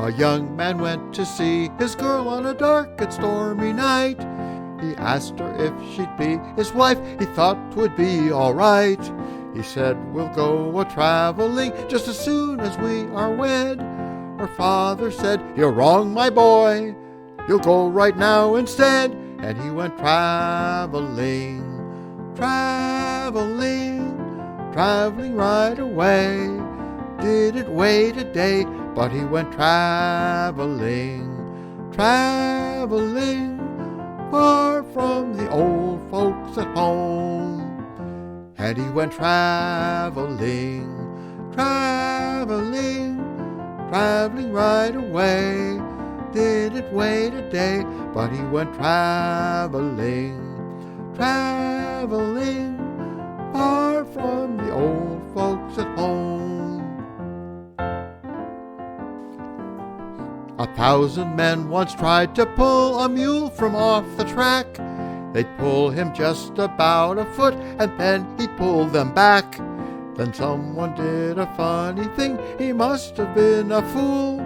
A young man went to see his girl on a dark and stormy night. He asked her if she'd be his wife, he thought 'twould be all right. He said, "We'll go a-traveling just as soon as we are wed." Her father said, "You're wrong, my boy, you'll go right now instead." And he went traveling, traveling, traveling right away. Didn't wait a day, but he went traveling, traveling, far from the old folks at home. And he went traveling, traveling, traveling right away. Didn't wait a day, but he went traveling, traveling, far from the old folks at home. 1,000 men once tried to pull a mule from off the track. They'd pull him just about a foot, and then he'd pull them back. Then someone did a funny thing, he must have been a fool.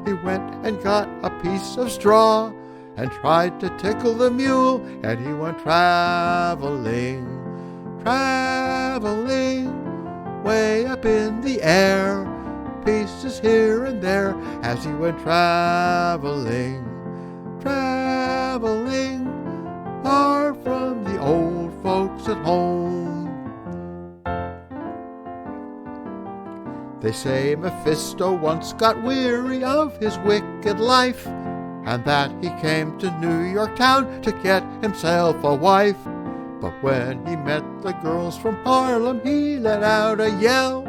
He went and got a piece of straw and tried to tickle the mule, and he went traveling, traveling, way up in the air, pieces here and there as he went traveling, traveling, far from the old folks at home. They say Mephisto once got weary of his wicked life, and that he came to New York town to get himself a wife. But when he met the girls from Harlem, he let out a yell.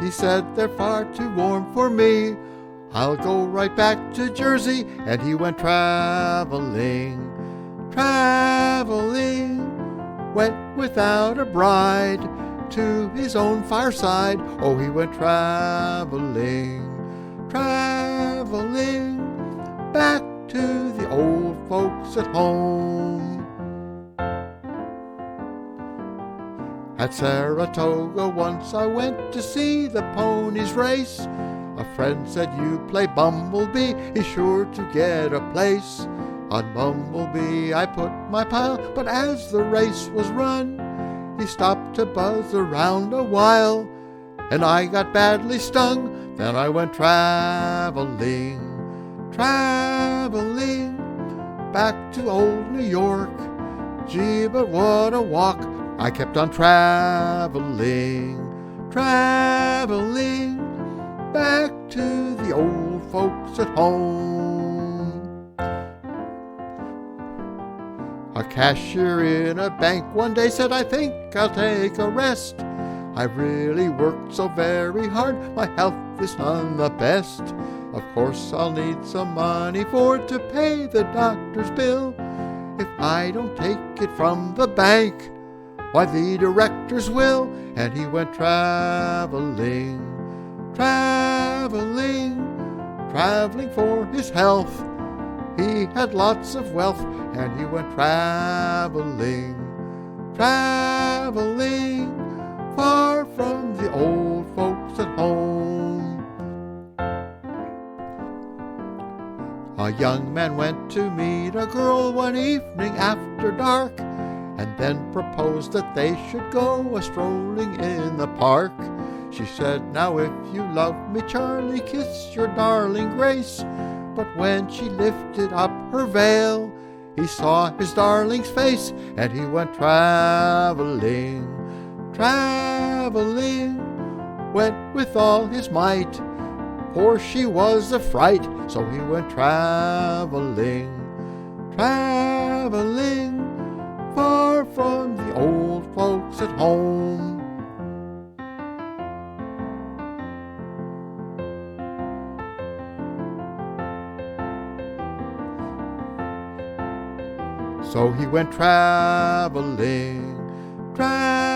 He said, "They're far too warm for me, I'll go right back to Jersey." And he went traveling, traveling, went without a bride to his own fireside. Oh, he went traveling, traveling, back to the old folks at home. At Saratoga once I went to see the ponies race. A friend said, "You play Bumblebee, he's sure to get a place." On Bumblebee I put my pile, but as the race was run, he stopped to buzz around a while, and I got badly stung. Then I went traveling, traveling, back to old New York. Gee, but what a walk. I kept on traveling, traveling, back to the old folks at home. A cashier in a bank one day said, "I think I'll take a rest. I've really worked so very hard, my health is none the best. Of course I'll need some money for to pay the doctor's bill. If I don't take it from the bank, why the directors will." And he went traveling, traveling, traveling for his health. He had lots of wealth, and he went traveling, traveling, far from the old folks at home. A young man went to meet a girl one evening after dark, and then proposed that they should go a-strolling in the park. She said, "Now if you love me, Charlie, kiss your darling Grace." But when she lifted up her veil, he saw his darling's face, and he went traveling, traveling, went with all his might, for she was a fright. So he went traveling, traveling, far from the old folks at home. So he went traveling, traveling,